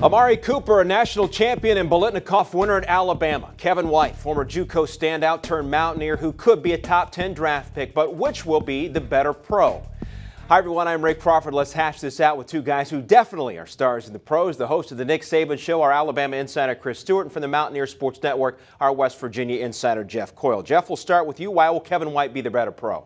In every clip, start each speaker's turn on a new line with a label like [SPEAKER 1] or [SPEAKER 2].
[SPEAKER 1] Amari Cooper, a national champion and Biletnikoff winner at Alabama. Kevin White, former JUCO standout turned Mountaineer who could be a top 10 draft pick, but which will be the better pro? Hi everyone, I'm Ray Crawford. Let's hash this out with two guys who definitely are stars in the pros. The host of the Nick Saban Show, our Alabama insider Chris Stewart, and from the Mountaineer Sports Network, our West Virginia insider Geoff Coyle. Geoff, we'll start with you. Why will Kevin White be the better pro?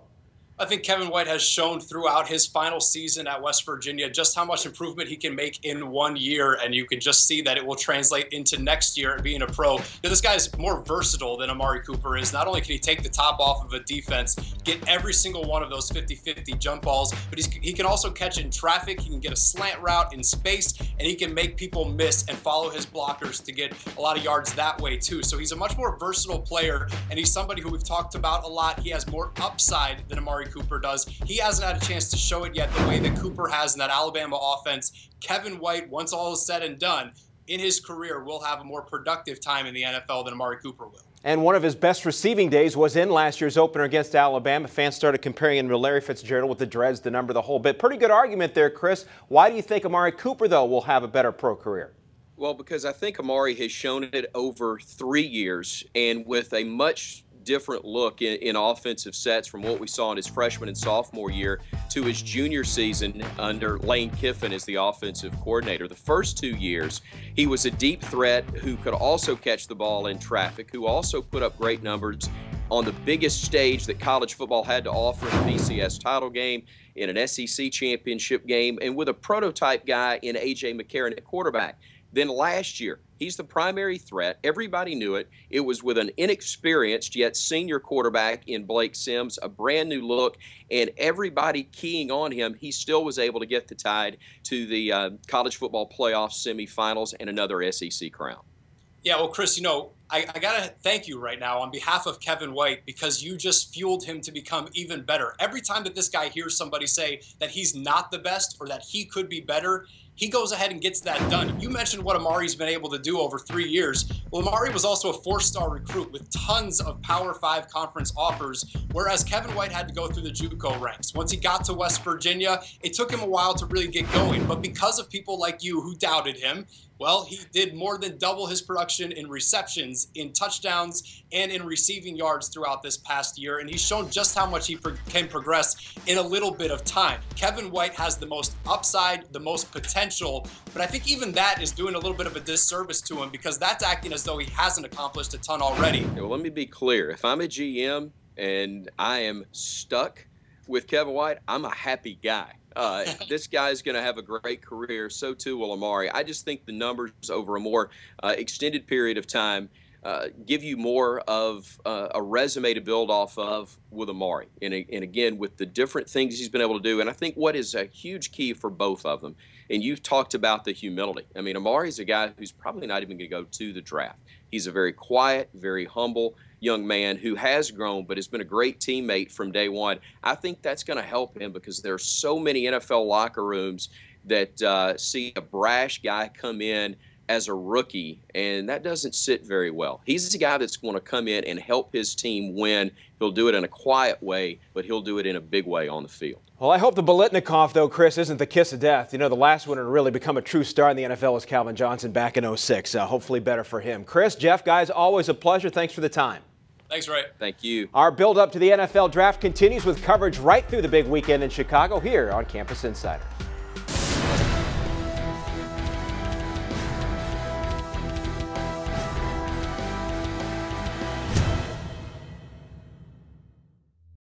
[SPEAKER 2] I think Kevin White has shown throughout his final season at West Virginia just how much improvement he can make in 1 year, and you can just see that it will translate into next year being a pro. This guy is more versatile than Amari Cooper is. Not only can he take the top off of a defense, get every single one of those 50-50 jump balls, but he can also catch in traffic, he can get a slant route in space, and he can make people miss and follow his blockers to get a lot of yards that way too. So he's a much more versatile player, and he's somebody who we've talked about a lot. He has more upside than Amari Cooper does. He hasn't had a chance to show it yet the way that Cooper has in that Alabama offense. Kevin White, once all is said and done, in his career will have a more productive time in the NFL than Amari Cooper will.
[SPEAKER 1] And one of his best receiving days was in last year's opener against Alabama. Fans started comparing him to Larry Fitzgerald with the dreads, the number, the whole bit. Pretty good argument there, Chris. Why do you think Amari Cooper, though, will have a better pro career?
[SPEAKER 3] Well, because I think Amari has shown it over 3 years, and with a much different look in offensive sets from what we saw in his freshman and sophomore year to his junior season under Lane Kiffin as the offensive coordinator. The first 2 years, he was a deep threat who could also catch the ball in traffic, who also put up great numbers on the biggest stage that college football had to offer in the BCS title game, in an SEC championship game, and with a prototype guy in A.J. McCarron at quarterback. Then last year, he's the primary threat. Everybody knew it. It was with an inexperienced yet senior quarterback in Blake Sims, a brand new look, and everybody keying on him. He still was able to get the Tide to the college football playoff semifinals and another SEC crown.
[SPEAKER 2] Yeah, well, Chris, you know, I got to thank you right now on behalf of Kevin White because you just fueled him to become even better. Every time that this guy hears somebody say that he's not the best or that he could be better, he goes ahead and gets that done. You mentioned what Amari's been able to do over 3 years. Well, Amari was also a 4-star recruit with tons of Power 5 conference offers, whereas Kevin White had to go through the JUCO ranks. Once he got to West Virginia, it took him a while to really get going. But because of people like you who doubted him, well, he did more than double his production in receptions, in touchdowns, and in receiving yards throughout this past year. And he's shown just how much he can progress in a little bit of time. Kevin White has the most upside, the most potential, but I think even that is doing a little bit of a disservice to him because that's acting as though he hasn't accomplished a ton already.
[SPEAKER 3] Well, let me be clear. If I'm a GM and I am stuck with Kevin White, I'm a happy guy. This guy's going to have a great career. So too will Amari. I just think the numbers over a more extended period of time give you more of a resume to build off of with Amari. And again, with the different things he's been able to do. And I think what is a huge key for both of them, and you've talked about the humility. I mean, Amari's a guy who's probably not even going to go to the draft. He's a very quiet, very humble young man who has grown but has been a great teammate from day one. I think that's going to help him because there are so many NFL locker rooms that see a brash guy come in as a rookie, and that doesn't sit very well. He's a guy that's going to come in and help his team win. He'll do it in a quiet way, but he'll do it in a big way on the field.
[SPEAKER 1] Well, I hope the Biletnikoff, though, Chris, isn't the kiss of death. You know, the last one to really become a true star in the NFL was Calvin Johnson back in '06. Hopefully better for him. Chris, Geoff, guys, always a pleasure. Thanks for the time.
[SPEAKER 2] Thanks, Ray.
[SPEAKER 3] Thank you.
[SPEAKER 1] Our build-up to the NFL draft continues with coverage right through the big weekend in Chicago here on Campus Insiders.